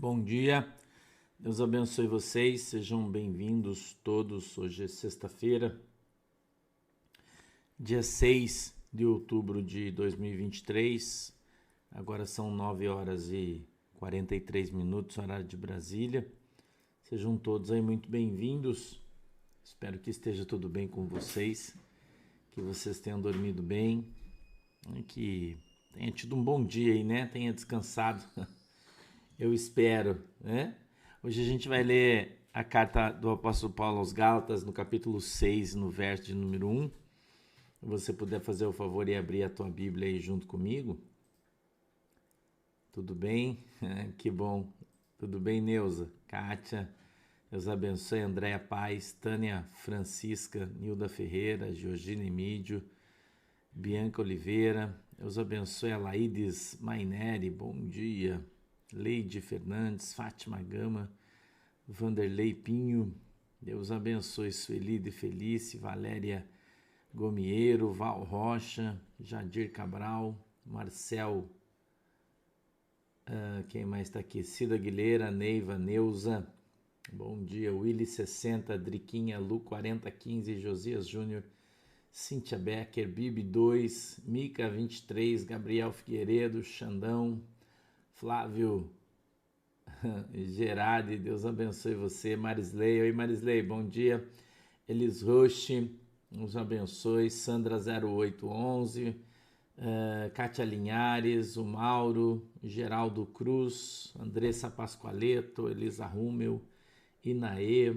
Bom dia, Deus abençoe vocês, sejam bem-vindos todos. Hoje é sexta-feira, dia 6 de outubro de 2023, agora são 9 horas e 43 minutos, horário de Brasília. Sejam todos aí muito bem-vindos, espero que esteja tudo bem com vocês, que vocês tenham dormido bem, que tenha tido um bom dia aí, né? Tenha descansado. Eu espero, né? Hoje a gente vai ler a carta do apóstolo Paulo aos Gálatas, no capítulo 6, no verso de número 1. Se você puder fazer o favor e abrir a tua Bíblia aí junto comigo. Tudo bem? Que bom. Tudo bem, Neuza? Kátia, Deus abençoe. Andréia Paz, Tânia Francisca, Nilda Ferreira, Georgina Emídio, Bianca Oliveira. Deus abençoe a Laídes Maineri, bom dia. Leide Fernandes, Fátima Gama, Vanderlei Pinho, Deus abençoe Sueli de Felice, Valéria Gomiero, Val Rocha, Jadir Cabral, Marcel, quem mais está aqui? Cida Aguilera, Neiva, Neuza, bom dia, Willy 60, Driquinha, Lu 4015, Josias Júnior, Cíntia Becker, Bibi 2, Mica 23, Gabriel Figueiredo, Xandão, Flávio Gerardi, Deus abençoe você. Marisley, oi Marisley, bom dia. Elis Roche, Deus abençoe. Sandra 0811, Kátia Linhares, o Mauro, Geraldo Cruz, Andressa Pascoaleto, Elisa Rúmel, Inaê,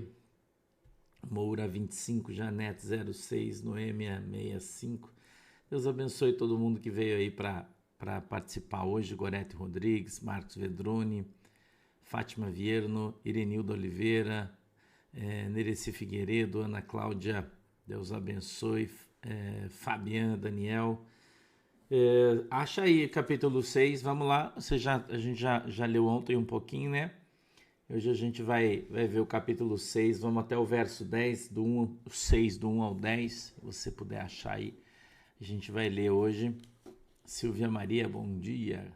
Moura 25, Janete 06, Noêmia 65. Deus abençoe todo mundo que veio aí para participar hoje, Gorete Rodrigues, Marcos Vedrone, Fátima Vierno, Irenildo Oliveira, Nereci Figueiredo, Ana Cláudia, Deus abençoe, Fabiana, Daniel. Acha aí capítulo 6, vamos lá, a gente já leu ontem um pouquinho, né? Hoje a gente vai ver o capítulo 6, vamos até o verso 10, 6 do 1 ao 10, se você puder achar aí, a gente vai ler hoje. Silvia Maria, bom dia.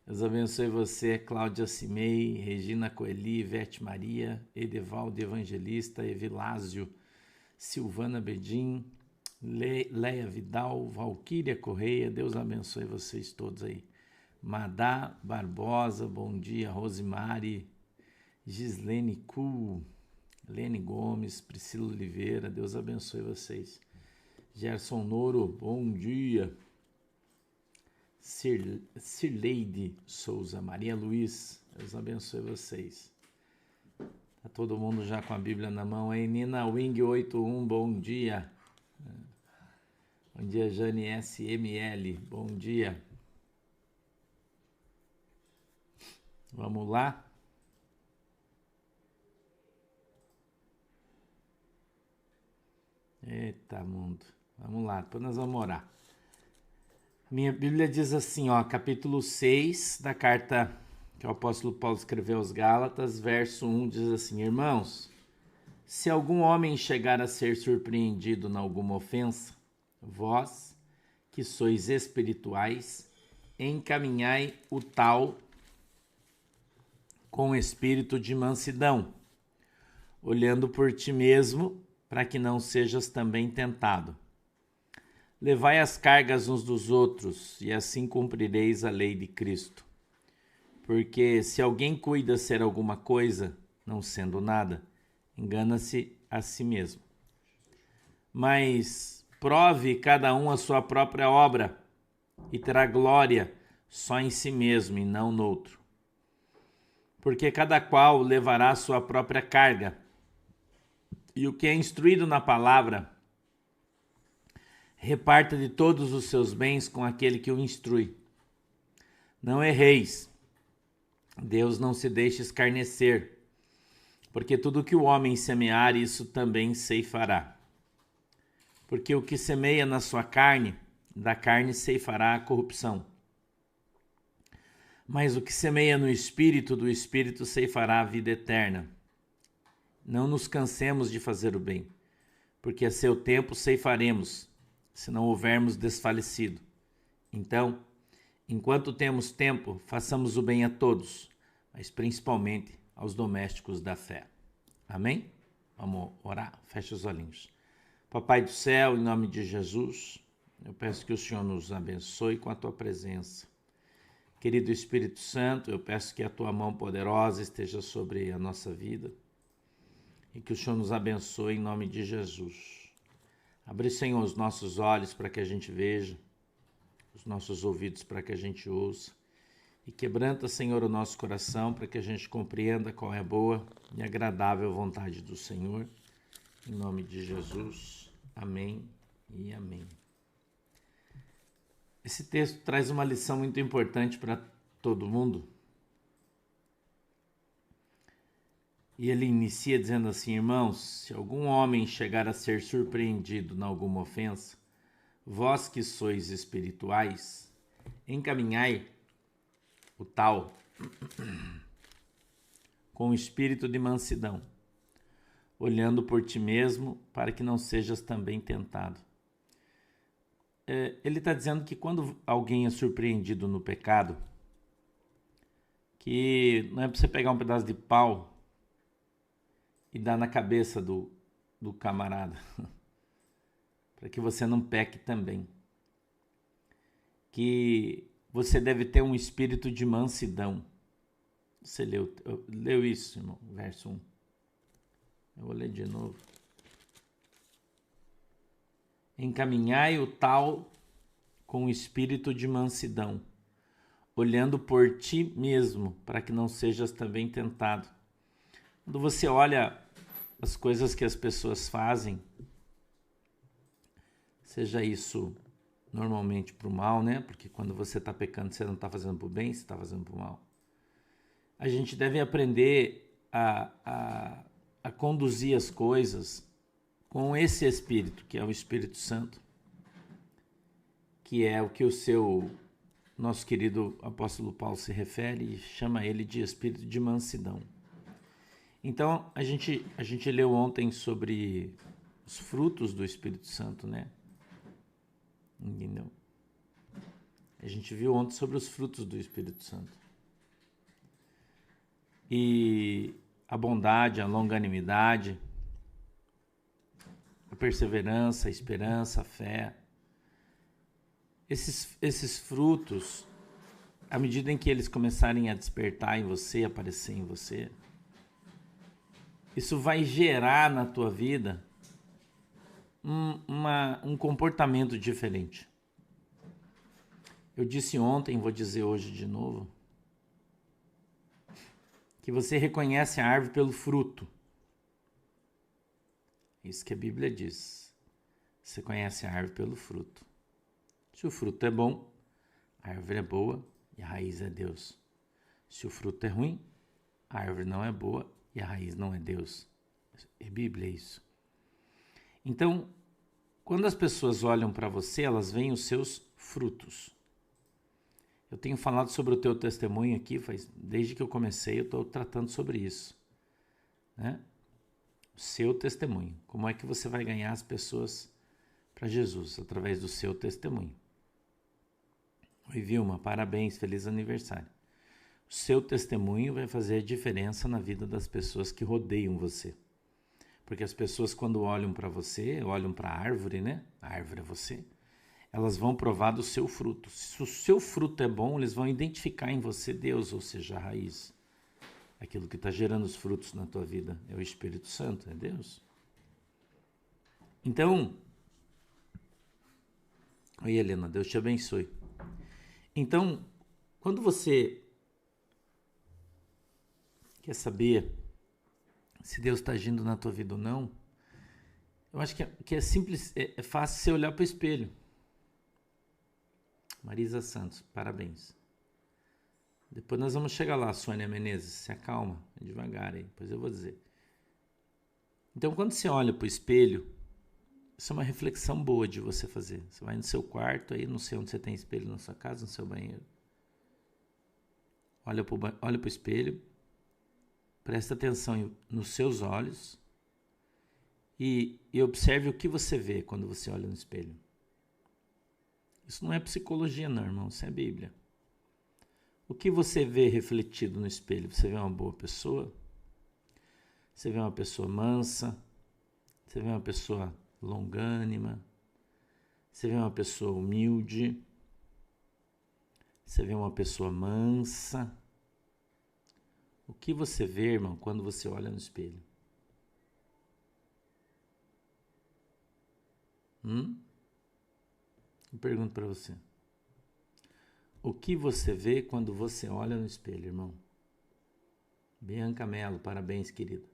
Deus abençoe você, Cláudia Cimei, Regina Coeli, Ivete Maria, Edevaldo Evangelista, Evilásio, Silvana Bedim, Leia Vidal, Valquíria Correia, Deus abençoe vocês todos aí. Madá Barbosa, bom dia, Rosimari, Gislene Cu, Lene Gomes, Priscila Oliveira, Deus abençoe vocês. Gerson Noro, bom dia. Cirleide Souza, Maria Luiz, Deus abençoe vocês. Tá todo mundo já com a Bíblia na mão aí? Nina Wing 81, bom dia. Bom dia, Jane SML, bom dia. Vamos lá? Eita mundo, vamos lá, depois nós vamos orar. Minha Bíblia diz assim, capítulo 6 da carta que o apóstolo Paulo escreveu aos Gálatas, verso 1, diz assim: Irmãos, se algum homem chegar a ser surpreendido em alguma ofensa, vós, que sois espirituais, encaminhai o tal com espírito de mansidão, olhando por ti mesmo, para que não sejas também tentado. Levai as cargas uns dos outros, e assim cumprireis a lei de Cristo. Porque se alguém cuida ser alguma coisa, não sendo nada, engana-se a si mesmo. Mas prove cada um a sua própria obra, e terá glória só em si mesmo e não no outro. Porque cada qual levará a sua própria carga. E o que é instruído na palavra, reparta de todos os seus bens com aquele que o instrui. Não erreis, Deus não se deixe escarnecer, porque tudo que o homem semear, isso também ceifará. Porque o que semeia na sua carne, da carne ceifará a corrupção. Mas o que semeia no Espírito, do Espírito ceifará a vida eterna. Não nos cansemos de fazer o bem, porque a seu tempo ceifaremos, se não houvermos desfalecido. Então, enquanto temos tempo, façamos o bem a todos, mas principalmente aos domésticos da fé. Amém? Vamos orar? Feche os olhinhos. Papai do céu, em nome de Jesus, eu peço que o Senhor nos abençoe com a tua presença. Querido Espírito Santo, eu peço que a tua mão poderosa esteja sobre a nossa vida e que o Senhor nos abençoe em nome de Jesus. Abre, Senhor, os nossos olhos para que a gente veja, os nossos ouvidos para que a gente ouça e quebranta, Senhor, o nosso coração para que a gente compreenda qual é a boa e agradável vontade do Senhor. Em nome de Jesus. Amém e amém. Esse texto traz uma lição muito importante para todo mundo. E ele inicia dizendo assim: irmãos, se algum homem chegar a ser surpreendido em alguma ofensa, vós que sois espirituais, encaminhai o tal com o espírito de mansidão, olhando por ti mesmo, para que não sejas também tentado. Ele está dizendo que quando alguém é surpreendido no pecado, que não é para você pegar um pedaço de pau e dar na cabeça do camarada, para que você não peque também. Que você deve ter um espírito de mansidão. Você leu isso, irmão? Verso 1. Eu vou ler de novo. Encaminhai o tal com o espírito de mansidão, olhando por ti mesmo, para que não sejas também tentado. Quando você olha as coisas que as pessoas fazem, seja isso normalmente para o mal, né? Porque quando você está pecando, você não está fazendo para o bem, você está fazendo para o mal. A gente deve aprender a conduzir as coisas com esse Espírito, que é o Espírito Santo, que é o que nosso querido apóstolo Paulo se refere e chama ele de Espírito de mansidão. Então, a gente leu ontem sobre os frutos do Espírito Santo, né? Entendeu? A gente viu ontem sobre os frutos do Espírito Santo. E a bondade, a longanimidade, a perseverança, a esperança, a fé. Esses frutos, à medida em que eles começarem a despertar em você, aparecer em você, isso vai gerar na tua vida um comportamento diferente. Eu disse ontem, vou dizer hoje de novo, que você reconhece a árvore pelo fruto. Isso que a Bíblia diz. Você conhece a árvore pelo fruto. Se o fruto é bom, a árvore é boa e a raiz é Deus. Se o fruto é ruim, a árvore não é boa e a raiz não é Deus. É Bíblia isso. Então, quando as pessoas olham para você, elas veem os seus frutos. Eu tenho falado sobre o teu testemunho aqui, desde que eu comecei eu estou tratando sobre isso. Né? O seu testemunho. Como é que você vai ganhar as pessoas para Jesus? Através do seu testemunho. Oi, Vilma, parabéns, feliz aniversário. O seu testemunho vai fazer a diferença na vida das pessoas que rodeiam você. Porque as pessoas, quando olham para você, olham para a árvore, né? A árvore é você. Elas vão provar do seu fruto. Se o seu fruto é bom, eles vão identificar em você Deus, ou seja, a raiz. Aquilo que está gerando os frutos na tua vida é o Espírito Santo, é Deus. Então, oi Helena, Deus te abençoe. Então, quando você quer saber se Deus está agindo na tua vida ou não, eu acho que é simples, é fácil você olhar para o espelho. Marisa Santos, parabéns. Depois nós vamos chegar lá, Sônia Menezes, se acalma, devagar aí, depois eu vou dizer. Então, quando você olha para o espelho, isso é uma reflexão boa de você fazer. Você vai no seu quarto, aí não sei onde você tem espelho na sua casa, no seu banheiro. Olha para o espelho, presta atenção nos seus olhos e observe o que você vê quando você olha no espelho. Isso não é psicologia não, irmão, isso é Bíblia. O que você vê refletido no espelho? Você vê uma boa pessoa? Você vê uma pessoa mansa? Você vê uma pessoa longânima? Você vê uma pessoa humilde? Você vê uma pessoa mansa? O que você vê, irmão, quando você olha no espelho? Eu pergunto para você. O que você vê quando você olha no espelho, irmão? Bianca Mello, parabéns, querida.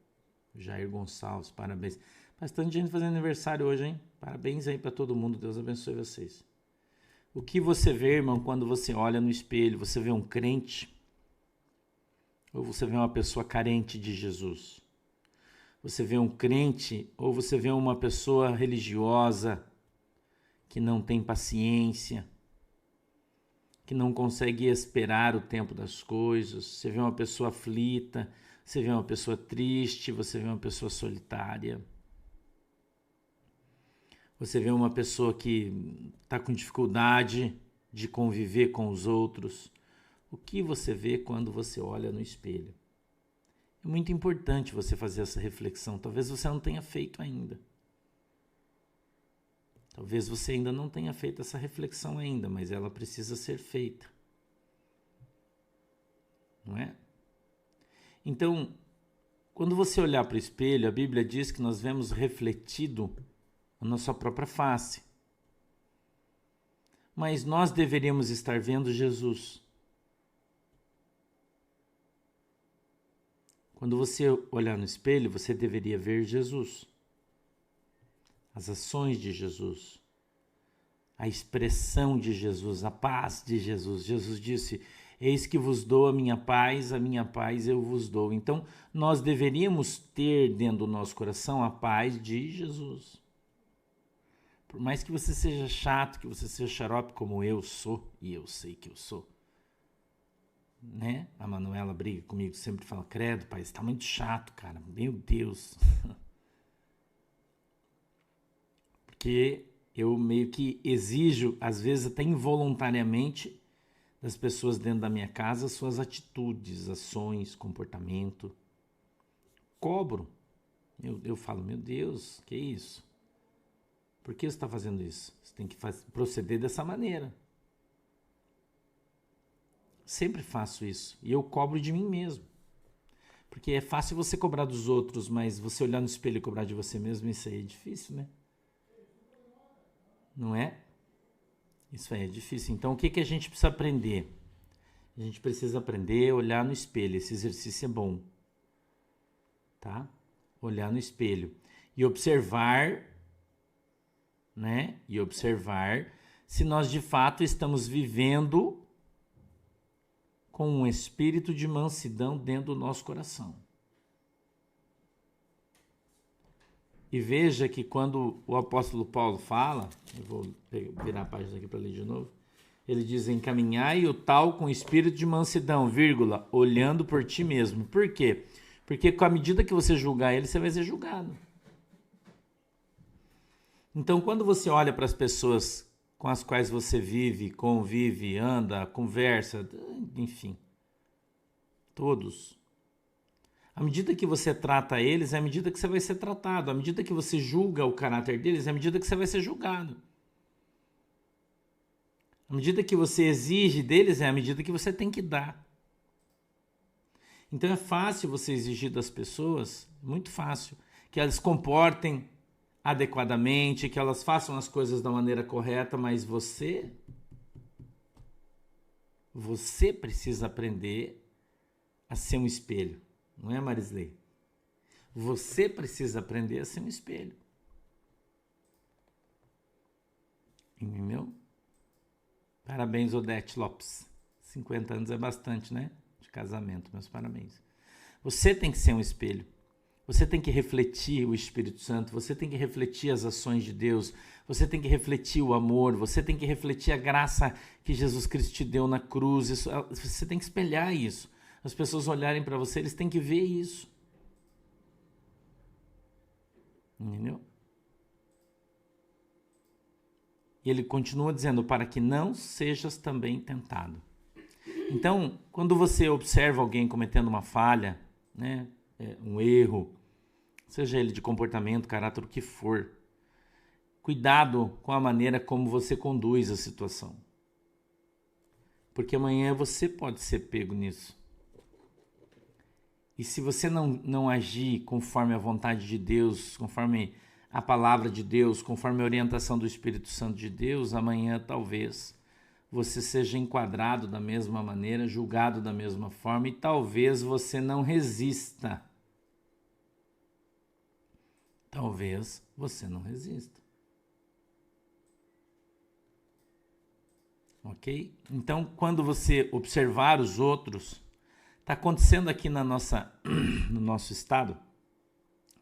Jair Gonçalves, parabéns. Bastante gente fazendo aniversário hoje, hein? Parabéns aí para todo mundo. Deus abençoe vocês. O que você vê, irmão, quando você olha no espelho? Você vê um crente? Ou você vê uma pessoa carente de Jesus? Você vê um crente ou você vê uma pessoa religiosa que não tem paciência, que não consegue esperar o tempo das coisas? Você vê uma pessoa aflita, você vê uma pessoa triste, você vê uma pessoa solitária. Você vê uma pessoa que está com dificuldade de conviver com os outros. O que você vê quando você olha no espelho? É muito importante você fazer essa reflexão. Talvez você não tenha feito ainda. Talvez você ainda não tenha feito essa reflexão ainda, mas ela precisa ser feita. Não é? Então, quando você olhar para o espelho, a Bíblia diz que nós vemos refletido a nossa própria face. Mas nós deveríamos estar vendo Jesus. Quando você olhar no espelho, você deveria ver Jesus. As ações de Jesus. A expressão de Jesus, a paz de Jesus. Jesus disse: eis que vos dou a minha paz eu vos dou. Então, nós deveríamos ter dentro do nosso coração a paz de Jesus. Por mais que você seja chato, que você seja xarope como eu sou, e eu sei que eu sou, né? A Manuela briga comigo, sempre fala: credo, pai, você tá muito chato, cara, meu Deus. Porque eu meio que exijo, às vezes até involuntariamente, das pessoas dentro da minha casa, suas atitudes, ações, comportamento. Cobro. Eu falo: meu Deus, que isso? Por que você está fazendo isso? Você tem que proceder dessa maneira. Sempre faço isso. E eu cobro de mim mesmo. Porque é fácil você cobrar dos outros, mas você olhar no espelho e cobrar de você mesmo, isso aí é difícil, né? Não é? Isso aí é difícil. Então, o que a gente precisa aprender? A gente precisa aprender a olhar no espelho. Esse exercício é bom. Tá? Olhar no espelho. E observar, né? E observar se nós de fato estamos vivendo com um espírito de mansidão dentro do nosso coração. E veja que quando o apóstolo Paulo fala, eu vou virar a página aqui para ler de novo, ele diz: encaminhai o tal com espírito de mansidão, vírgula, olhando por ti mesmo. Por quê? Porque com a medida que você julgar ele, você vai ser julgado. Então, quando você olha para as pessoas com as quais você vive, convive, anda, conversa, enfim, todos, à medida que você trata eles, é à medida que você vai ser tratado. À medida que você julga o caráter deles, é à medida que você vai ser julgado. À medida que você exige deles, é à medida que você tem que dar. Então é fácil você exigir das pessoas, muito fácil, que elas se comportem adequadamente, que elas façam as coisas da maneira correta, mas você precisa aprender a ser um espelho. Não é, Marisley? Você precisa aprender a ser um espelho. Entendeu? Parabéns, Odete Lopes. 50 anos é bastante, né? De casamento, meus parabéns. Você tem que ser um espelho. Você tem que refletir o Espírito Santo. Você tem que refletir as ações de Deus. Você tem que refletir o amor. Você tem que refletir a graça que Jesus Cristo te deu na cruz. Você tem que espelhar isso. As pessoas olharem para você, eles têm que ver isso. Entendeu? E ele continua dizendo: para que não sejas também tentado. Então, quando você observa alguém cometendo uma falha, né, um erro, seja ele de comportamento, caráter, o que for, cuidado com a maneira como você conduz a situação. Porque amanhã você pode ser pego nisso. E se você não agir conforme a vontade de Deus, conforme a palavra de Deus, conforme a orientação do Espírito Santo de Deus, amanhã talvez você seja enquadrado da mesma maneira, julgado da mesma forma e talvez você não resista. Talvez você não resista. Ok? Então, quando você observar os outros, está acontecendo aqui no nosso estado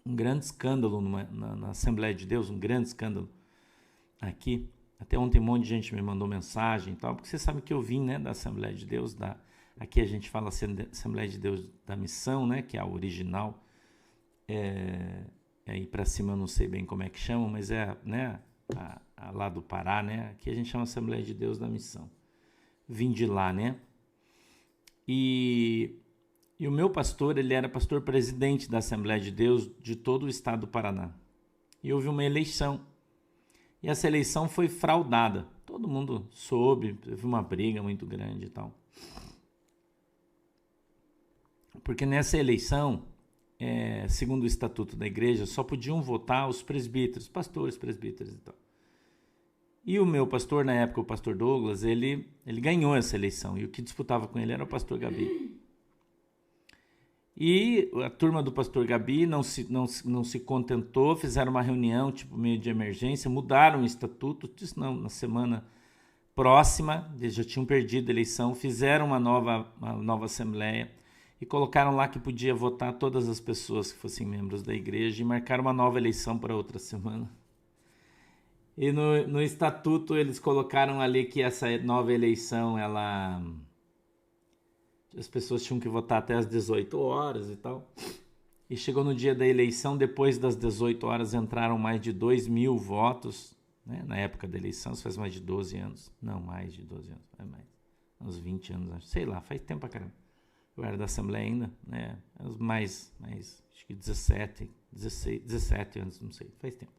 um grande escândalo na Assembleia de Deus, um grande escândalo aqui. Até ontem um monte de gente me mandou mensagem e tal, porque você sabe que eu vim, né, da Assembleia de Deus, aqui a gente fala Assembleia de Deus da Missão, né, que é a original, aí para cima eu não sei bem como é que chama, mas né, lá do Pará, né, aqui a gente chama Assembleia de Deus da Missão. Vim de lá, né, e o meu pastor, ele era pastor presidente da Assembleia de Deus de todo o estado do Paraná. E houve uma eleição. E essa eleição foi fraudada. Todo mundo soube, teve uma briga muito grande e tal. Porque nessa eleição, segundo o estatuto da igreja, só podiam votar os presbíteros, pastores, presbíteros e tal. E o meu pastor, na época, o pastor Douglas, ele ganhou essa eleição. E o que disputava com ele era o pastor Gabi. E a turma do pastor Gabi não se contentou, fizeram uma reunião, tipo meio de emergência, mudaram o estatuto, disse não, na semana próxima, eles já tinham perdido a eleição, fizeram uma nova assembleia e colocaram lá que podia votar todas as pessoas que fossem membros da igreja e marcaram uma nova eleição para outra semana. E no estatuto eles colocaram ali que essa nova eleição, as pessoas tinham que votar até às 18 horas e tal. E chegou no dia da eleição, depois das 18 horas entraram mais de 2.000 votos, né? Na época da eleição, isso faz mais de 12 anos. Não, mais de 12 anos, uns 20 anos, sei lá, faz tempo pra caramba. Eu era da Assembleia ainda, né? Mais acho que 17 anos, não sei, faz tempo.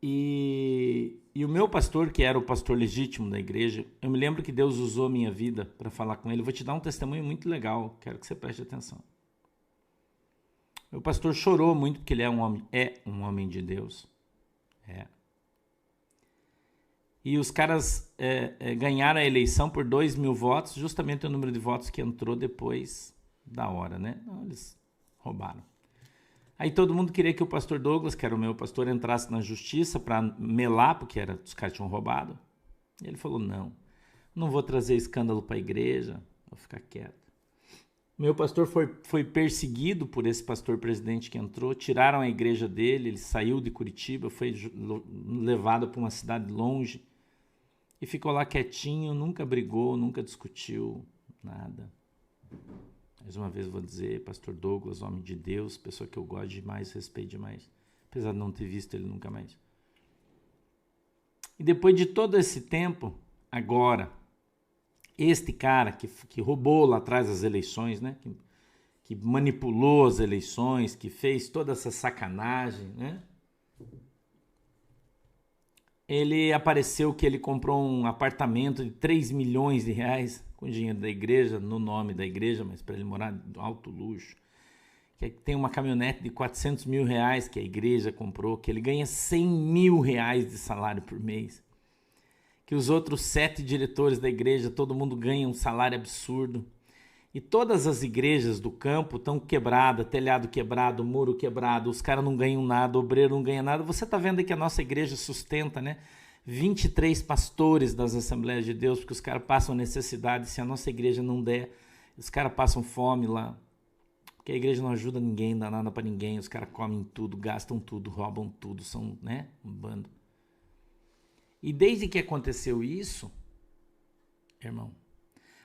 E o meu pastor, que era o pastor legítimo da igreja, eu me lembro que Deus usou a minha vida para falar com ele. Eu vou te dar um testemunho muito legal, quero que você preste atenção. Meu pastor chorou muito porque ele é um homem de Deus. E os caras ganharam a eleição por 2.000 votos, justamente o número de votos que entrou depois da hora, né? Não, eles roubaram. Aí todo mundo queria que o pastor Douglas, que era o meu pastor, entrasse na justiça para melar, porque os caras tinham roubado. E ele falou, não vou trazer escândalo para a igreja, vou ficar quieto. Meu pastor foi perseguido por esse pastor presidente que entrou, tiraram a igreja dele, ele saiu de Curitiba, foi levado para uma cidade longe e ficou lá quietinho, nunca brigou, nunca discutiu, nada. Mais uma vez vou dizer, pastor Douglas, homem de Deus, pessoa que eu gosto demais, respeito demais, apesar de não ter visto ele nunca mais. E depois de todo esse tempo, agora, este cara que roubou lá atrás as eleições, né? Que manipulou as eleições, que fez toda essa sacanagem, né? Ele apareceu que ele comprou um apartamento de 3 milhões de reais com dinheiro da igreja, no nome da igreja, mas para ele morar de alto luxo. Que tem uma caminhonete de 400 mil reais que a igreja comprou, que ele ganha 100 mil reais de salário por mês. Que os outros 7 diretores da igreja, todo mundo ganha um salário absurdo. E todas as igrejas do campo estão quebradas, telhado quebrado, muro quebrado, os caras não ganham nada, o obreiro não ganha nada. Você está vendo aí que a nossa igreja sustenta, né? 23 pastores das Assembleias de Deus, porque os caras passam necessidade. Se a nossa igreja não der, os caras passam fome lá. Porque a igreja não ajuda ninguém, não dá nada para ninguém. Os caras comem tudo, gastam tudo, roubam tudo, são, né, um bando. E desde que aconteceu isso, irmão,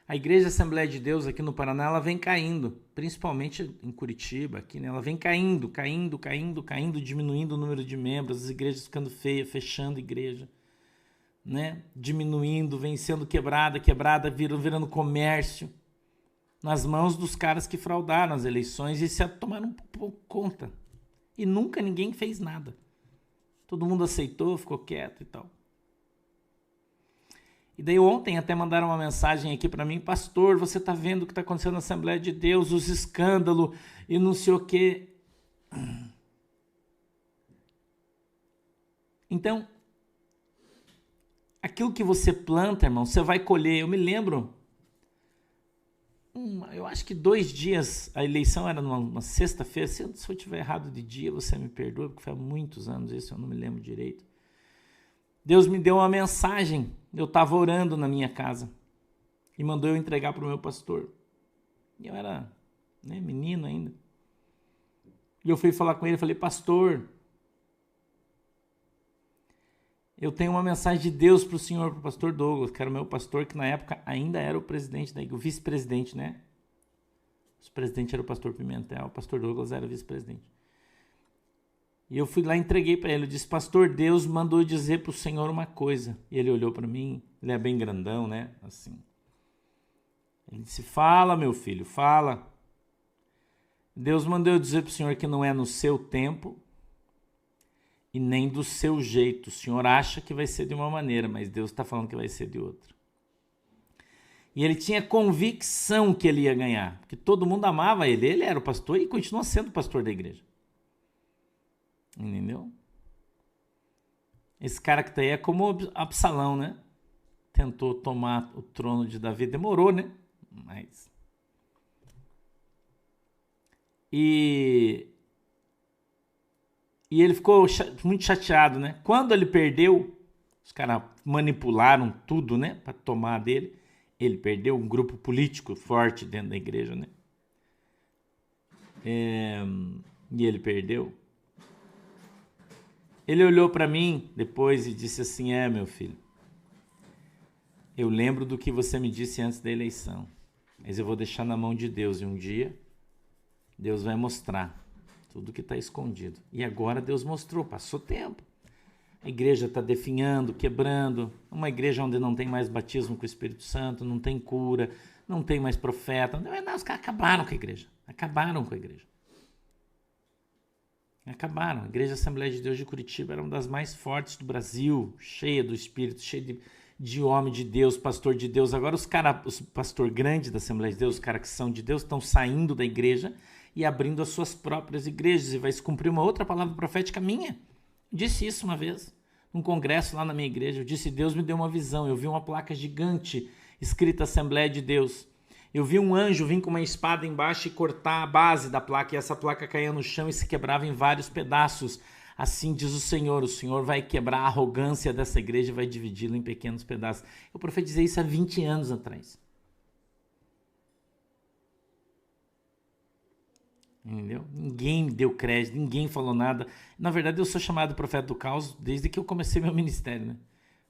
a Igreja Assembleia de Deus aqui no Paraná, ela vem caindo, principalmente em Curitiba, aqui, né? Ela vem caindo, diminuindo o número de membros, as igrejas ficando feias, fechando igreja. né, diminuindo, vem sendo quebrada, virando comércio nas mãos dos caras que fraudaram as eleições e se tomaram conta. E nunca ninguém fez nada. Todo mundo aceitou, ficou quieto e tal. E daí ontem até mandaram uma mensagem aqui para mim: pastor, você está vendo o que está acontecendo na Assembleia de Deus, os escândalos e não sei o quê. Então, aquilo que você planta, irmão, você vai colher. Eu me lembro, eu acho que 2 dias, a eleição era numa sexta-feira. Se eu estiver errado de dia, você me perdoa, porque foi há muitos anos isso, eu não me lembro direito. Deus me deu uma mensagem, eu estava orando na minha casa e mandou eu entregar para o meu pastor. E eu era menino ainda. E eu fui falar com ele, falei: pastor, eu tenho uma mensagem de Deus para o senhor, para o pastor Douglas, que era o meu pastor, que na época ainda era o presidente da igreja, o vice-presidente, né? O presidente era o pastor Pimentel, o pastor Douglas era o vice-presidente. E eu fui lá e entreguei para ele. Eu disse: pastor, Deus mandou dizer para o senhor uma coisa. E ele olhou para mim, ele é bem grandão, né? Assim. Ele disse: fala, meu filho, fala. Deus mandou eu dizer para o senhor que não é no seu tempo e nem do seu jeito. O senhor acha que vai ser de uma maneira, mas Deus está falando que vai ser de outra. E ele tinha convicção que ele ia ganhar, porque todo mundo amava ele. Ele era o pastor e continua sendo o pastor da igreja. Entendeu? Esse cara que tá aí é como Absalão, né? Tentou tomar o trono de Davi, demorou, né? Mas... E ele ficou muito chateado, né? Quando ele perdeu, os caras manipularam tudo, né? Para tomar dele. Ele perdeu um grupo político forte dentro da igreja, né? E ele perdeu. Ele olhou para mim depois e disse assim: meu filho, eu lembro do que você me disse antes da eleição, mas eu vou deixar na mão de Deus e um dia Deus vai mostrar tudo que está escondido. E agora Deus mostrou, passou tempo. A igreja está definhando, quebrando, uma igreja onde não tem mais batismo com o Espírito Santo, não tem cura, não tem mais profeta. Não, os caras acabaram com a igreja, Acabaram. A Igreja Assembleia de Deus de Curitiba era uma das mais fortes do Brasil, cheia do Espírito, cheia de homem de Deus, pastor de Deus. Agora os pastor grande da Assembleia de Deus, os caras que são de Deus, estão saindo da igreja e abrindo as suas próprias igrejas. E vai se cumprir uma outra palavra profética minha. Eu disse isso uma vez, num congresso lá na minha igreja. Eu disse: Deus me deu uma visão. Eu vi uma placa gigante escrita Assembleia de Deus. Eu vi um anjo vir com uma espada embaixo e cortar a base da placa, e essa placa caía no chão e se quebrava em vários pedaços. Assim diz o Senhor vai quebrar a arrogância dessa igreja e vai dividi-la em pequenos pedaços. Eu profetizei isso há 20 anos atrás. Entendeu? Ninguém me deu crédito, ninguém falou nada. Na verdade, eu sou chamado profeta do caos desde que eu comecei meu ministério, né?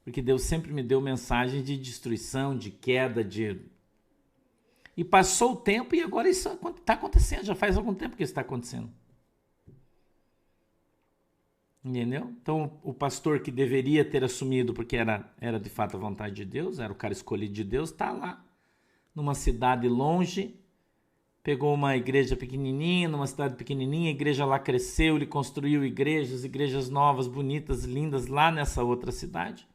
Porque Deus sempre me deu mensagem de destruição, de queda, E passou o tempo e agora isso está acontecendo. Já faz algum tempo que isso está acontecendo. Entendeu? Então, o pastor que deveria ter assumido, porque era de fato a vontade de Deus, era o cara escolhido de Deus, está lá, numa cidade longe, pegou uma igreja pequenininha, numa cidade pequenininha, a igreja lá cresceu, ele construiu igrejas novas, bonitas, lindas, lá nessa outra cidade.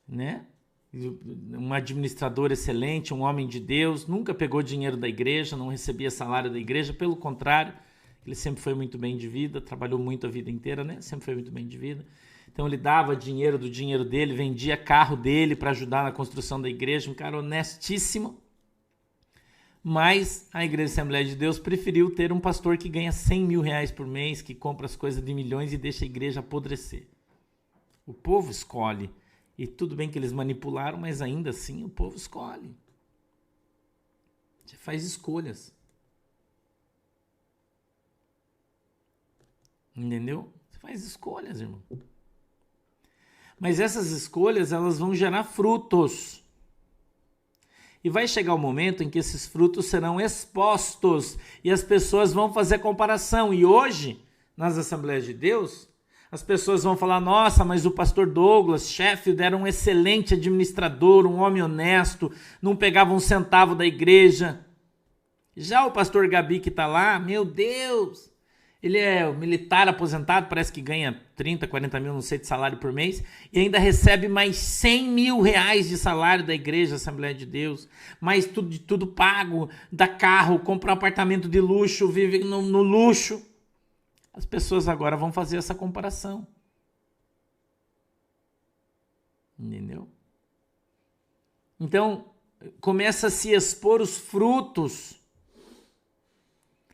Né? Um administrador excelente, um homem de Deus, nunca pegou dinheiro da igreja, não recebia salário da igreja, pelo contrário, ele sempre foi muito bem de vida, trabalhou muito a vida inteira, né? Sempre foi muito bem de vida. Então ele dava dinheiro do dinheiro dele, vendia carro dele para ajudar na construção da igreja, um cara honestíssimo. Mas a Igreja Assembleia de Deus preferiu ter um pastor que ganha 100 mil reais por mês, que compra as coisas de milhões e deixa a igreja apodrecer. O povo escolhe. E tudo bem que eles manipularam, mas ainda assim o povo escolhe. Você faz escolhas. Entendeu? Você faz escolhas, irmão. Mas essas escolhas, elas vão gerar frutos. E vai chegar o momento em que esses frutos serão expostos e as pessoas vão fazer comparação. E hoje, nas Assembleias de Deus, As pessoas vão falar, nossa, mas o pastor Douglas Sheffield era um excelente administrador, um homem honesto, não pegava um centavo da igreja. Já o pastor Gabi que está lá, meu Deus, ele é militar aposentado, parece que ganha 30, 40 mil, não sei, de salário por mês, e ainda recebe mais 100 mil reais de salário da igreja Assembleia de Deus, mas tudo pago, dá carro, compra um apartamento de luxo, vive no luxo. As pessoas agora vão fazer essa comparação. Entendeu? Então, começa a se expor os frutos.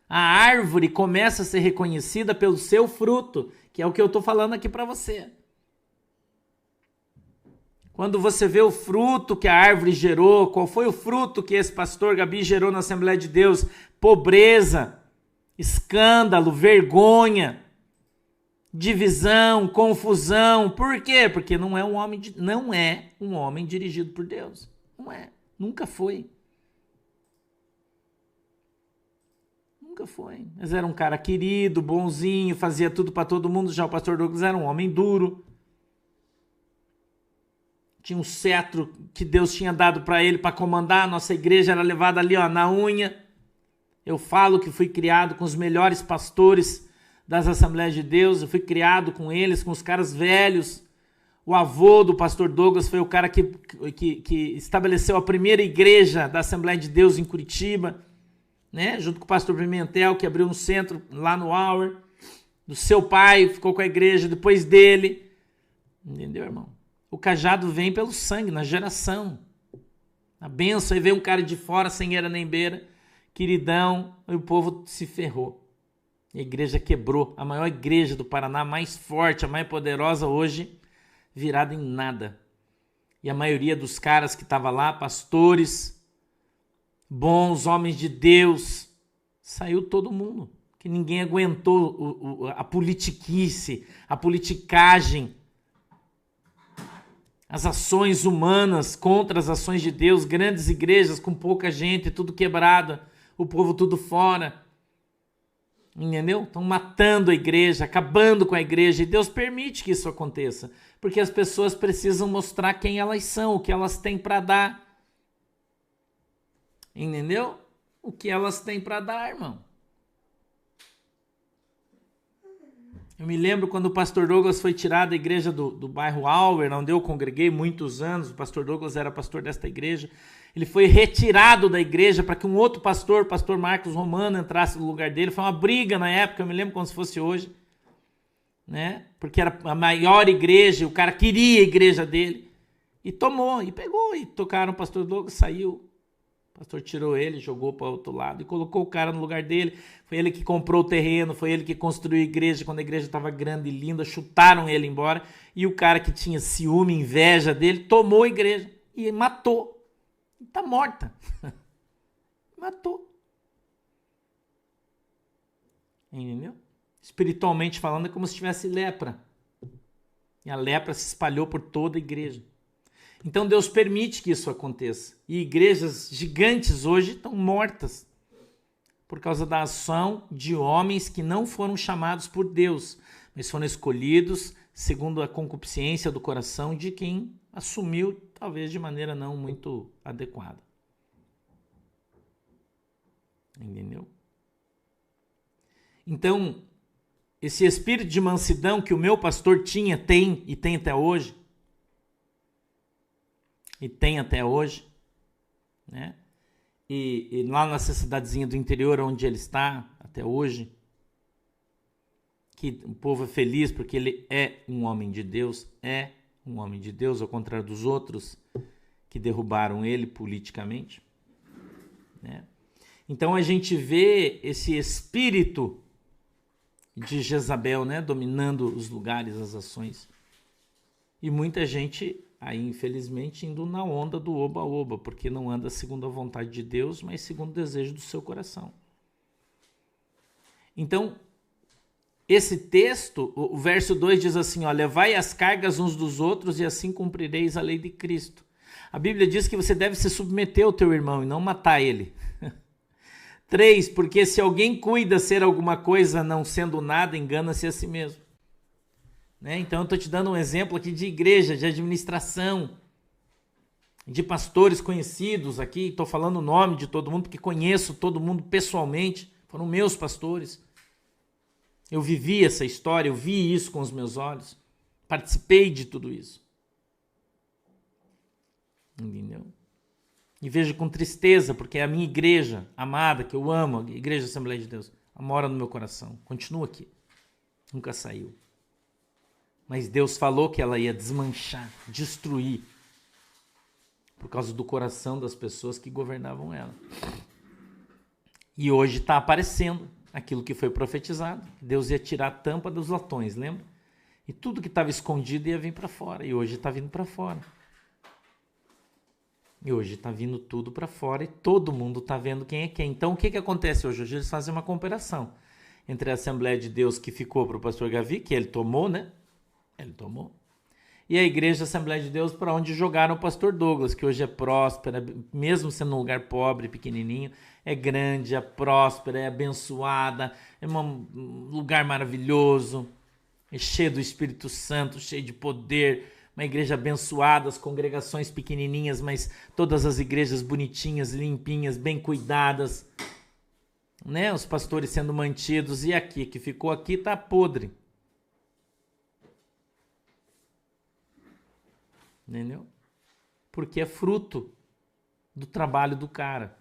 A árvore começa a ser reconhecida pelo seu fruto, que é o que eu estou falando aqui para você. Quando você vê o fruto que a árvore gerou, qual foi o fruto que esse pastor Gabi gerou na Assembleia de Deus? Pobreza, escândalo, vergonha, divisão, confusão. Por quê? Porque não é um homem dirigido por Deus. Não é, nunca foi. Nunca foi. Mas era um cara querido, bonzinho, fazia tudo para todo mundo. Já o pastor Douglas era um homem duro. Tinha um cetro que Deus tinha dado para ele para comandar. A nossa igreja era levada ali, ó, na unha. Eu falo que fui criado com os melhores pastores das Assembleias de Deus. Eu fui criado com eles, com os caras velhos. O avô do pastor Douglas foi o cara que estabeleceu a primeira igreja da Assembleia de Deus em Curitiba. Né? Junto com o pastor Pimentel, que abriu um centro lá no Hour, do seu pai, ficou com a igreja depois dele. Entendeu, irmão? O cajado vem pelo sangue, na geração. A bênção, aí veio um cara de fora, sem era nem beira, queridão, e o povo se ferrou. A igreja quebrou. A maior igreja do Paraná, mais forte, a mais poderosa hoje, virada em nada. E a maioria dos caras que estavam lá, pastores, bons homens de Deus, saiu todo mundo, que ninguém aguentou a politiquice, a politicagem, as ações humanas contra as ações de Deus, grandes igrejas com pouca gente, tudo quebrado, o povo tudo fora, entendeu? Estão matando a igreja, acabando com a igreja, e Deus permite que isso aconteça, porque as pessoas precisam mostrar quem elas são, o que elas têm para dar. Entendeu? O que elas têm para dar, irmão. Eu me lembro quando o pastor Douglas foi tirado da igreja do bairro Auer, onde eu congreguei muitos anos. O pastor Douglas era pastor desta igreja. Ele foi retirado da igreja para que um outro pastor, o pastor Marcos Romano, entrasse no lugar dele. Foi uma briga na época, eu me lembro como se fosse hoje. Né? Porque era a maior igreja, o cara queria a igreja dele. E tomou, e pegou, e tocaram o pastor Douglas, saiu. O pastor tirou ele, jogou para o outro lado e colocou o cara no lugar dele. Foi ele que comprou o terreno, foi ele que construiu a igreja. Quando a igreja estava grande e linda, chutaram ele embora. E o cara que tinha ciúme, inveja dele, tomou a igreja e matou. Está morta. Matou. Entendeu? Espiritualmente falando, é como se tivesse lepra. E a lepra se espalhou por toda a igreja. Então Deus permite que isso aconteça. E igrejas gigantes hoje estão mortas por causa da ação de homens que não foram chamados por Deus, mas foram escolhidos segundo a concupiscência do coração de quem assumiu, talvez de maneira não muito adequada. Entendeu? Então, esse espírito de mansidão que o meu pastor tinha, tem e tem até hoje, né? E lá nessa cidadezinha do interior onde ele está até hoje, que o povo é feliz porque ele é um homem de Deus, ao contrário dos outros que derrubaram ele politicamente, né? Então a gente vê esse espírito de Jezabel, né, dominando os lugares, as ações, e muita gente aí, infelizmente, indo na onda do oba-oba, porque não anda segundo a vontade de Deus, mas segundo o desejo do seu coração. Então, esse texto, o verso 2 diz assim, ó, levai as cargas uns dos outros e assim cumprireis a lei de Cristo. A Bíblia diz que você deve se submeter ao teu irmão e não matar ele. 3, porque se alguém cuida ser alguma coisa não sendo nada, engana-se a si mesmo. né? Então eu estou te dando um exemplo aqui de igreja, de administração, de pastores conhecidos aqui. Estou falando o nome de todo mundo porque conheço todo mundo pessoalmente, foram meus pastores. Eu vivi essa história, eu vi isso com os meus olhos, participei de tudo isso. Entendeu? E vejo com tristeza, porque é a minha igreja amada, que eu amo, a Igreja Assembleia de Deus, mora no meu coração, continua aqui, nunca saiu. Mas Deus falou que ela ia desmanchar, destruir, por causa do coração das pessoas que governavam ela. E hoje está aparecendo aquilo que foi profetizado, que Deus ia tirar a tampa dos latões, lembra? E tudo que estava escondido ia vir para fora, e hoje está vindo para fora. E hoje está vindo tudo para fora e todo mundo está vendo quem é quem. Então o que acontece hoje? Hoje eles fazem uma comparação entre a Assembleia de Deus que ficou para o pastor Gavi, que ele tomou, né? Ele tomou. E a Igreja Assembleia de Deus para onde jogaram o pastor Douglas, que hoje é próspera, mesmo sendo um lugar pobre, pequenininho, é grande, é próspera, é abençoada, é um lugar maravilhoso, é cheio do Espírito Santo, cheio de poder, uma igreja abençoada, as congregações pequenininhas, mas todas as igrejas bonitinhas, limpinhas, bem cuidadas, né? Os pastores sendo mantidos, e aqui, que ficou aqui, está podre. Entendeu? Porque é fruto do trabalho do cara.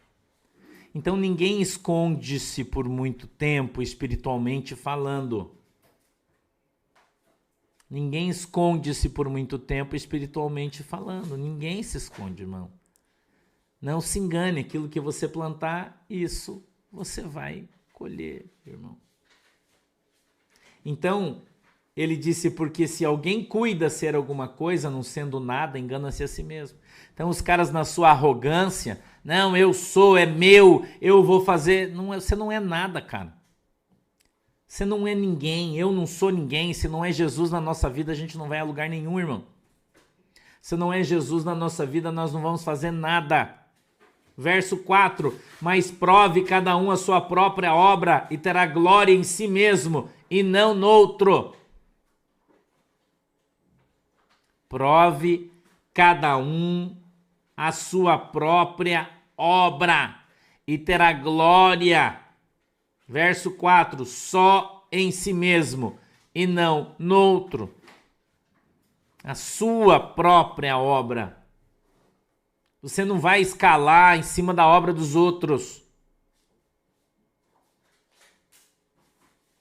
Então ninguém esconde-se por muito tempo espiritualmente falando. Ninguém esconde-se por muito tempo espiritualmente falando. Ninguém se esconde, irmão. Não se engane, aquilo que você plantar, isso você vai colher, irmão. Então, ele disse, porque se alguém cuida ser alguma coisa, não sendo nada, engana-se a si mesmo. Então os caras na sua arrogância, não, eu sou, é meu, eu vou fazer. Não, você não é nada, cara. Você não é ninguém, eu não sou ninguém. Se não é Jesus na nossa vida, a gente não vai a lugar nenhum, irmão. Se não é Jesus na nossa vida, nós não vamos fazer nada. Verso 4, mas prove cada um a sua própria obra e terá glória em si mesmo e não no outro. Prove cada um a sua própria obra e terá glória. Verso 4, só em si mesmo e não no outro. A sua própria obra. Você não vai escalar em cima da obra dos outros.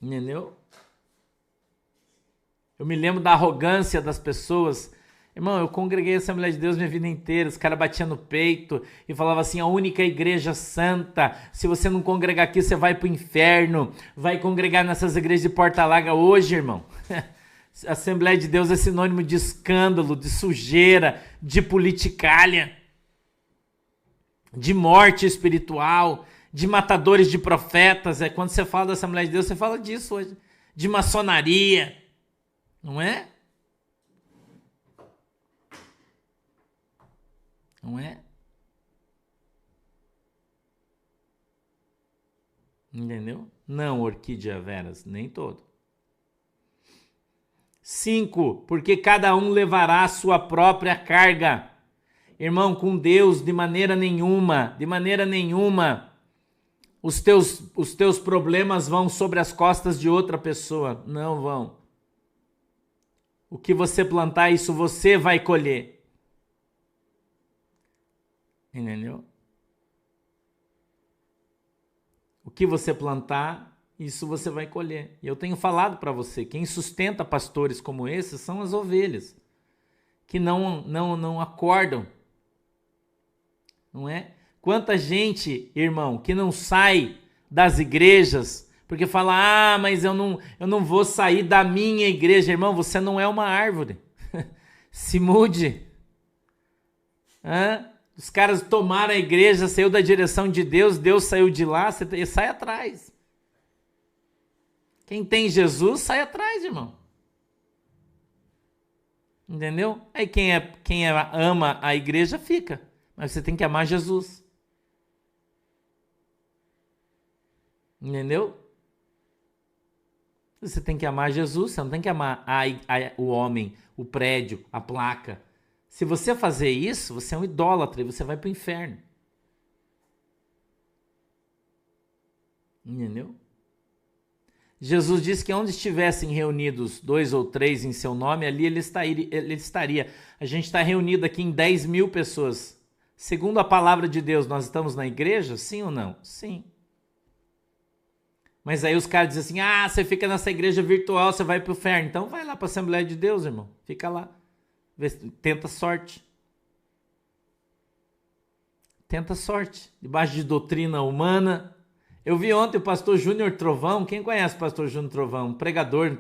Entendeu? Eu me lembro da arrogância das pessoas. Irmão, eu congreguei a Assembleia de Deus minha vida inteira. Os caras batiam no peito e falavam assim, a única igreja santa. Se você não congregar aqui, você vai pro inferno. Vai congregar nessas igrejas de porta larga hoje, irmão. A Assembleia de Deus é sinônimo de escândalo, de sujeira, de politicalha, de morte espiritual, de matadores de profetas. É quando você fala da Assembleia de Deus, você fala disso hoje. De maçonaria, não é? Não é? Entendeu? Não, Orquídea Veras, nem todo. 5, porque cada um levará a sua própria carga. Irmão, com Deus, de maneira nenhuma, os teus problemas vão sobre as costas de outra pessoa. Não vão. O que você plantar, isso você vai colher. Entendeu? O que você plantar, isso você vai colher. E eu tenho falado para você, quem sustenta pastores como esses são as ovelhas, que não acordam. Não é? Quanta gente, irmão, que não sai das igrejas, porque fala, mas eu não vou sair da minha igreja. Irmão, você não é uma árvore. Se mude. Os caras tomaram a igreja, saiu da direção de Deus, Deus saiu de lá, você sai atrás. Quem tem Jesus, sai atrás, irmão. Entendeu? Aí quem ama a igreja fica, mas você tem que amar Jesus. Entendeu? Você tem que amar Jesus, você não tem que amar o homem, o prédio, a placa. Se você fazer isso, você é um idólatra e você vai para o inferno. Entendeu? Jesus disse que onde estivessem reunidos 2 ou 3 em seu nome, ali ele estaria. A gente está reunido aqui em 10.000 pessoas. Segundo a palavra de Deus, nós estamos na igreja? Sim ou não? Sim. Mas aí os caras dizem assim, você fica nessa igreja virtual, você vai para o inferno. Então vai lá para a Assembleia de Deus, irmão. Fica lá. Tenta sorte. Tenta sorte. Debaixo de doutrina humana. Eu vi ontem o pastor Júnior Trovão. Quem conhece o pastor Júnior Trovão? Um pregador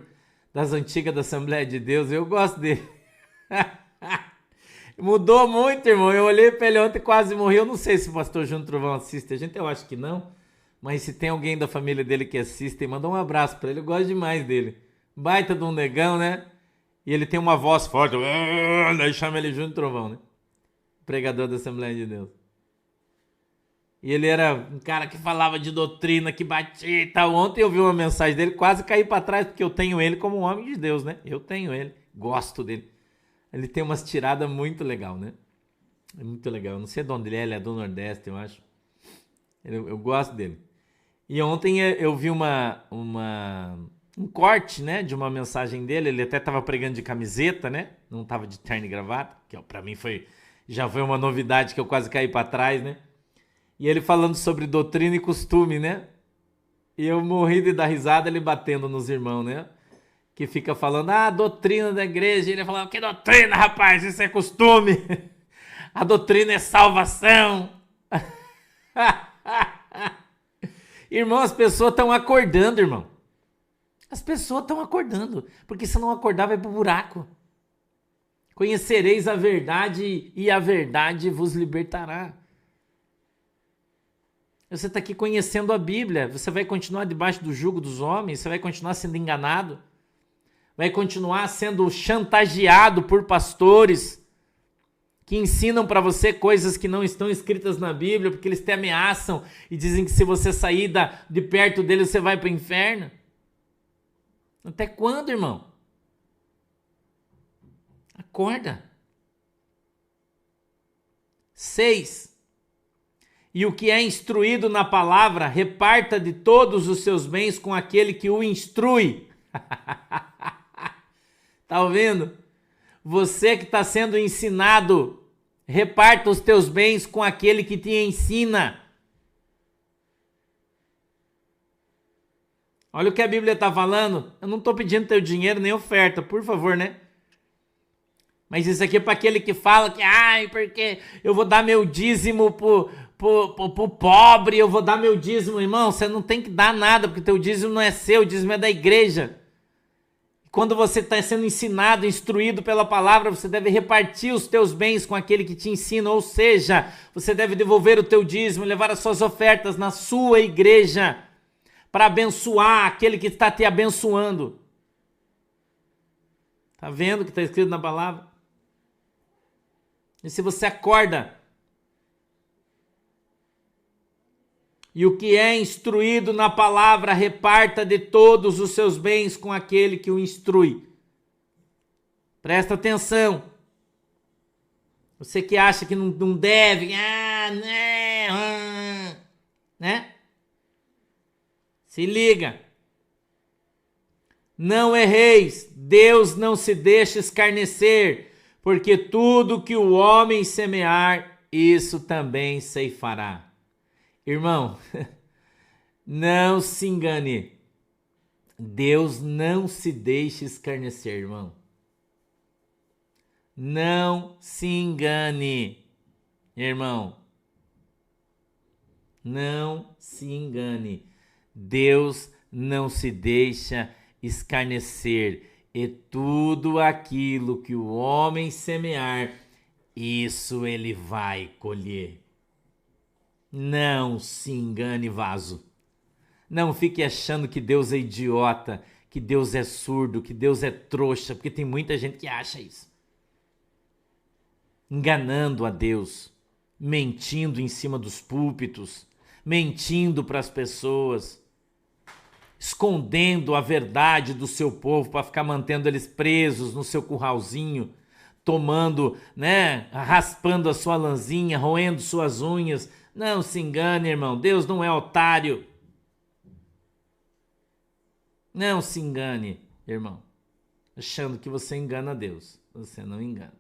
das antigas da Assembleia de Deus. Eu gosto dele. Mudou muito, irmão. Eu olhei para ele ontem e quase morri. Eu não sei se o pastor Júnior Trovão assiste a gente. Eu acho que não. Mas se tem alguém da família dele que assiste, manda um abraço para ele. Eu gosto demais dele. Baita de um negão, né? E ele tem uma voz forte. Daí chama ele Júnior Trovão, né? Pregador da Assembleia de Deus. E ele era um cara que falava de doutrina, que batia e tal. Ontem eu vi uma mensagem dele, quase caí para trás, porque eu tenho ele como um homem de Deus, né? Eu tenho ele, gosto dele. Ele tem umas tiradas muito legal, né? É muito legal. Eu não sei de onde ele é do Nordeste, eu acho. Eu gosto dele. E ontem eu vi um corte, né, de uma mensagem dele. Ele até estava pregando de camiseta, né? Não estava de terno e gravata, que para mim já foi uma novidade que eu quase caí para trás, né? E ele falando sobre doutrina e costume, né? E eu morri de dar risada, ele batendo nos irmãos, né? Que fica falando, doutrina da igreja. E ele falando, que doutrina, rapaz? Isso é costume. A doutrina é salvação. Irmão, as pessoas estão acordando, irmão. As pessoas estão acordando. Porque se não acordar, vai pro buraco. Conhecereis a verdade e a verdade vos libertará. Você está aqui conhecendo a Bíblia. Você vai continuar debaixo do jugo dos homens. Você vai continuar sendo enganado. Vai continuar sendo chantageado por pastores que ensinam para você coisas que não estão escritas na Bíblia, porque eles te ameaçam e dizem que se você sair de perto deles, você vai para o inferno. Até quando, irmão? Acorda. 6. E o que é instruído na palavra, reparta de todos os seus bens com aquele que o instrui. Tá ouvindo? Você que está sendo ensinado, reparta os teus bens com aquele que te ensina. Olha o que a Bíblia está falando. Eu não estou pedindo teu dinheiro nem oferta, por favor, né? Mas isso aqui é para aquele que fala que, porque eu vou dar meu dízimo pro pobre, eu vou dar meu dízimo. Irmão, você não tem que dar nada, porque teu dízimo não é seu, o dízimo é da igreja. Quando você está sendo ensinado, instruído pela palavra, você deve repartir os teus bens com aquele que te ensina, ou seja, você deve devolver o teu dízimo, levar as suas ofertas na sua igreja, para abençoar aquele que está te abençoando. Está vendo o que está escrito na palavra? E se você acorda, e o que é instruído na palavra, reparta de todos os seus bens com aquele que o instrui. Presta atenção. Você que acha que não deve, né? Se liga. Não erreis, Deus não se deixa escarnecer, porque tudo que o homem semear, isso também ceifará. Irmão, não se engane. Deus não se deixa escarnecer, irmão. Não se engane, irmão. Não se engane. Deus não se deixa escarnecer. E tudo aquilo que o homem semear, isso ele vai colher. Não se engane, vaso. Não fique achando que Deus é idiota, que Deus é surdo, que Deus é trouxa, porque tem muita gente que acha isso. Enganando a Deus, mentindo em cima dos púlpitos, mentindo para as pessoas. escondendo a verdade do seu povo para ficar mantendo eles presos no seu curralzinho, tomando, né, raspando a sua lãzinha, roendo suas unhas. Não se engane, irmão, Deus não é otário. Não se engane, irmão, achando que você engana Deus. Você não engana.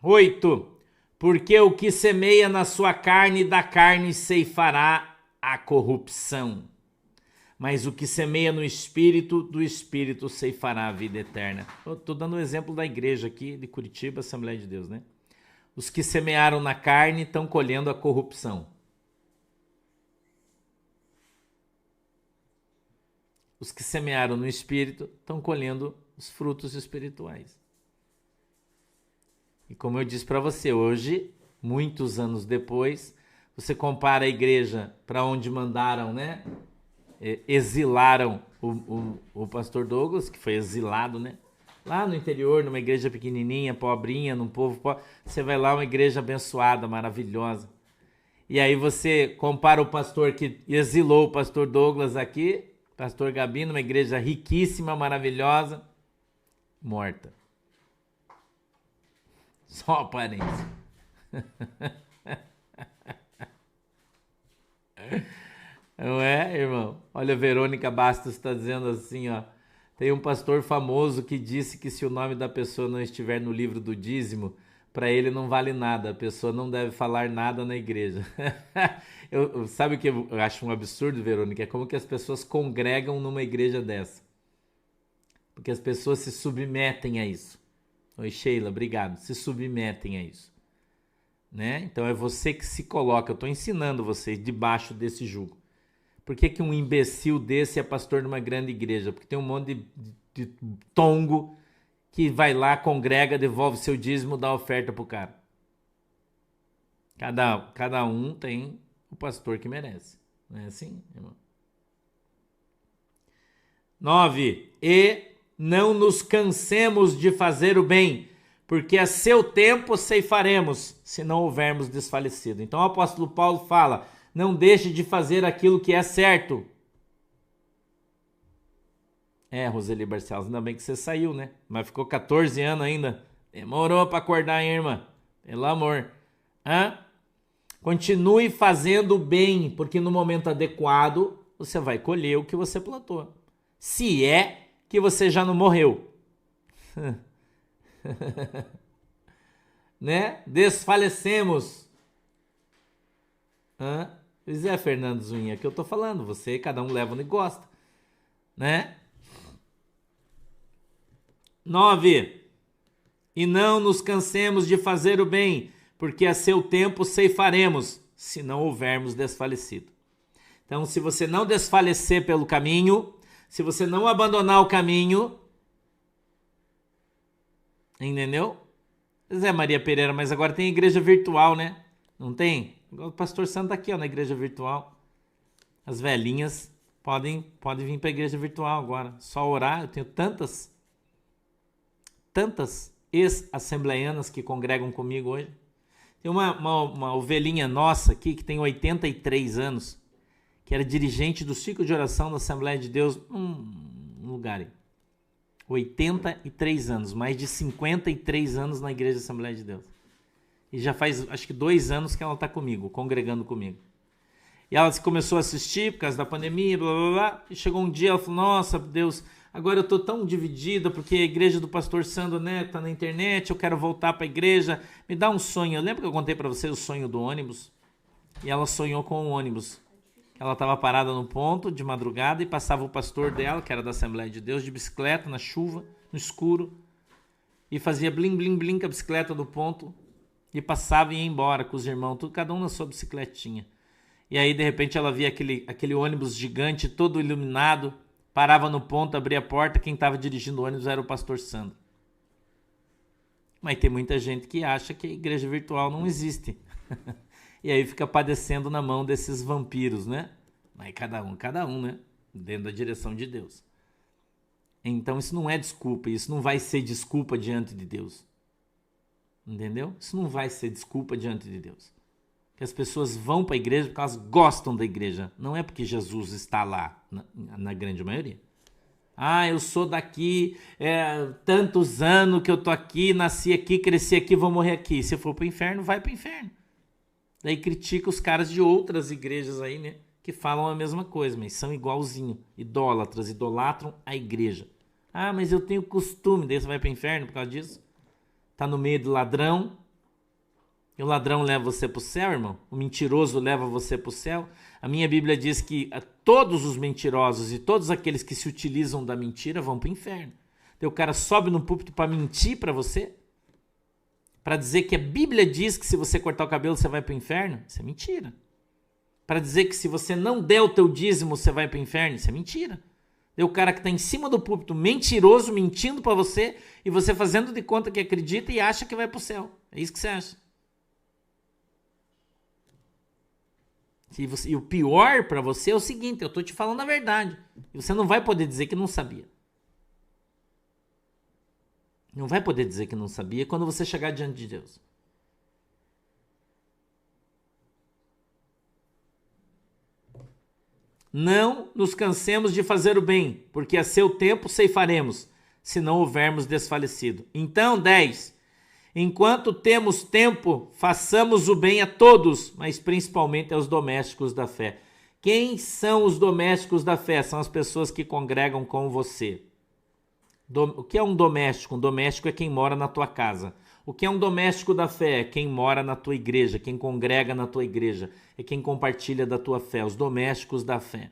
8. Porque o que semeia na sua carne, da carne ceifará a corrupção. Mas o que semeia no Espírito, do Espírito ceifará a vida eterna. Eu estou dando um exemplo da igreja aqui de Curitiba, Assembleia de Deus, né? Os que semearam na carne estão colhendo a corrupção. Os que semearam no Espírito estão colhendo os frutos espirituais. E como eu disse para você, hoje, muitos anos depois, você compara a igreja para onde mandaram, né? Exilaram o pastor Douglas, que foi exilado, né? Lá no interior, numa igreja pequenininha, pobrinha, num povo pobre. Você vai lá, uma igreja abençoada, maravilhosa. E aí você compara o pastor que exilou o pastor Douglas aqui, pastor Gabi, numa igreja riquíssima, maravilhosa, morta. Só aparência. Não é, irmão? Olha, a Verônica Bastos está dizendo assim, ó. Tem um pastor famoso que disse que se o nome da pessoa não estiver no livro do dízimo, para ele não vale nada. A pessoa não deve falar nada na igreja. Sabe o que eu acho um absurdo, Verônica? É como que as pessoas congregam numa igreja dessa. Porque as pessoas se submetem a isso. Oi, Sheila, obrigado. Se submetem a isso. Né? Então é você que se coloca. Eu estou ensinando vocês debaixo desse jugo. Por que um imbecil desse é pastor de uma grande igreja? Porque tem um monte de tongo que vai lá, congrega, devolve seu dízimo, dá oferta pro cara. Cada um tem o pastor que merece. Não é assim, irmão? 9. E não nos cansemos de fazer o bem, porque a seu tempo ceifaremos, se não houvermos desfalecido. Então o apóstolo Paulo fala, não deixe de fazer aquilo que é certo. Roseli Barcelos, ainda bem que você saiu, né? Mas ficou 14 anos ainda. Demorou para acordar, hein, irmã? Pelo amor. Continue fazendo o bem, porque no momento adequado você vai colher o que você plantou. Se é que você já não morreu. Né? Desfalecemos. Pois é, Fernando Zunha, que eu tô falando. Você, cada um leva onde gosta. Né? 9. E não nos cansemos de fazer o bem, porque a seu tempo ceifaremos, se não houvermos desfalecido. Então, se você não desfalecer pelo caminho, se você não abandonar o caminho, entendeu? Zé Maria Pereira, mas agora tem igreja virtual, né? Não tem? O pastor Santo tá aqui, ó, na igreja virtual. As velhinhas podem vir para a igreja virtual agora. Só orar, eu tenho tantas ex-assembleianas que congregam comigo hoje. Tem uma ovelhinha nossa aqui que tem 83 anos, que era dirigente do ciclo de oração da Assembleia de Deus num lugar aí. 83 anos, mais de 53 anos na igreja da Assembleia de Deus. E já faz, acho que 2 anos que ela está comigo, congregando comigo. E ela começou a assistir por causa da pandemia, blá, blá, blá. E chegou um dia, ela falou, nossa, Deus, agora eu estou tão dividida, porque a igreja do pastor Sandro, né, tá na internet, eu quero voltar para a igreja, me dá um sonho. Eu lembro que eu contei para vocês o sonho do ônibus? E ela sonhou com o ônibus. Ela estava parada no ponto de madrugada e passava o pastor dela, que era da Assembleia de Deus, de bicicleta, na chuva, no escuro, e fazia blim, blim, blim com a bicicleta do ponto, e passava e ia embora com os irmãos, tudo, cada um na sua bicicletinha. E aí, de repente, ela via aquele ônibus gigante, todo iluminado, parava no ponto, abria a porta, quem estava dirigindo o ônibus era o pastor Sandro. Mas tem muita gente que acha que a igreja virtual não existe. E aí fica padecendo na mão desses vampiros, né? Mas cada um, né? Dentro da direção de Deus. Então isso não é desculpa, isso não vai ser desculpa diante de Deus. Entendeu? Isso não vai ser desculpa diante de Deus. que as pessoas vão para a igreja porque elas gostam da igreja. Não é porque Jesus está lá, na grande maioria. Eu sou daqui, tantos anos que eu tô aqui, nasci aqui, cresci aqui, vou morrer aqui. Se for pro inferno, vai pro inferno. Daí critica os caras de outras igrejas aí, né? Que falam a mesma coisa, mas são igualzinho. Idólatras, idolatram a igreja. Mas eu tenho costume, daí você vai pro inferno por causa disso? Tá no meio do ladrão, e o ladrão leva você pro céu, irmão? O mentiroso leva você pro céu? A minha Bíblia diz que todos os mentirosos e todos aqueles que se utilizam da mentira vão pro inferno. Então o cara sobe no púlpito para mentir para você? Para dizer que a Bíblia diz que se você cortar o cabelo você vai pro inferno? Isso é mentira. Para dizer que se você não der o teu dízimo você vai pro inferno? Isso é mentira. É o cara que está em cima do púlpito, mentiroso, mentindo para você, e você fazendo de conta que acredita e acha que vai pro céu. É isso que você acha. E o pior para você é o seguinte, eu tô te falando a verdade. E você não vai poder dizer que não sabia. Não vai poder dizer que não sabia quando você chegar diante de Deus. Não nos cansemos de fazer o bem, porque a seu tempo ceifaremos, se não houvermos desfalecido. Então, 10. Enquanto temos tempo, façamos o bem a todos, mas principalmente aos domésticos da fé. Quem são os domésticos da fé? São as pessoas que congregam com você. O que é um doméstico? Um doméstico é quem mora na tua casa. O que é um doméstico da fé? É quem mora na tua igreja, quem congrega na tua igreja, é quem compartilha da tua fé, os domésticos da fé.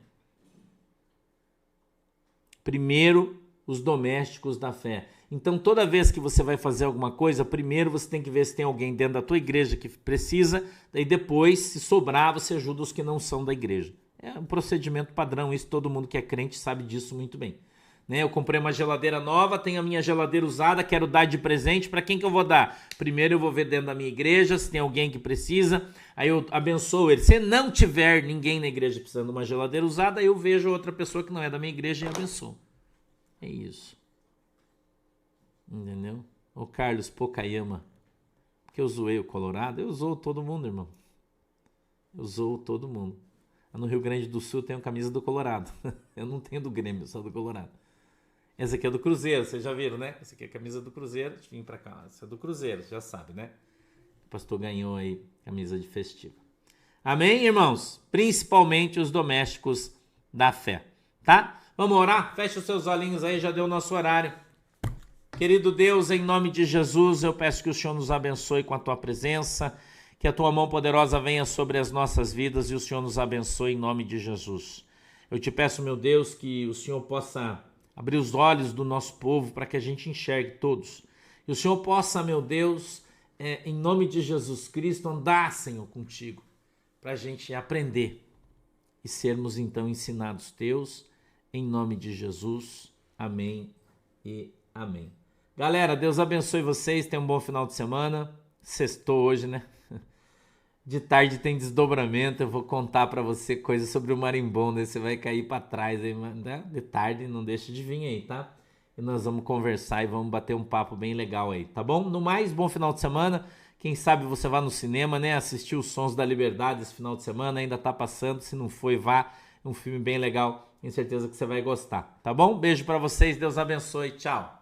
Primeiro, os domésticos da fé. Então, toda vez que você vai fazer alguma coisa, primeiro você tem que ver se tem alguém dentro da tua igreja que precisa, daí depois, se sobrar, você ajuda os que não são da igreja. É um procedimento padrão, isso todo mundo que é crente sabe disso muito bem. Eu comprei uma geladeira nova, tenho a minha geladeira usada, quero dar de presente, para quem que eu vou dar? Primeiro eu vou ver dentro da minha igreja se tem alguém que precisa, aí eu abençoo ele. Se não tiver ninguém na igreja precisando de uma geladeira usada, aí eu vejo outra pessoa que não é da minha igreja e abençoo. É isso. Entendeu? O Carlos Pocayama, porque eu zoei o Colorado, eu zoo todo mundo, irmão. Eu zoo todo mundo. No Rio Grande do Sul eu tenho camisa do Colorado. Eu não tenho do Grêmio, só do Colorado. Essa aqui é do Cruzeiro, vocês já viram, né? Essa aqui é a camisa do Cruzeiro. Deixa eu vir pra cá. Essa é do Cruzeiro, já sabe, né? O pastor ganhou aí camisa de festivo. Amém, irmãos? Principalmente os domésticos da fé, tá? Vamos orar? Fecha os seus olhinhos aí, já deu o nosso horário. Querido Deus, em nome de Jesus, eu peço que o Senhor nos abençoe com a tua presença, que a tua mão poderosa venha sobre as nossas vidas e o Senhor nos abençoe em nome de Jesus. Eu te peço, meu Deus, que o Senhor possa abrir os olhos do nosso povo para que a gente enxergue todos. E o Senhor possa, meu Deus, em nome de Jesus Cristo, andar, Senhor, contigo, para a gente aprender e sermos então ensinados teus, em nome de Jesus. Amém e amém. Galera, Deus abençoe vocês, tenham um bom final de semana. Sextou hoje, né? De tarde tem desdobramento, eu vou contar pra você coisas sobre o marimbondo, aí você vai cair pra trás aí, né? De tarde não deixa de vir aí, tá? E nós vamos conversar e vamos bater um papo bem legal aí, tá bom? No mais, bom final de semana, quem sabe você vá no cinema, né? Assistir os Sons da Liberdade esse final de semana, ainda tá passando, se não foi, vá, é um filme bem legal, tenho certeza que você vai gostar, tá bom? Beijo pra vocês, Deus abençoe, tchau!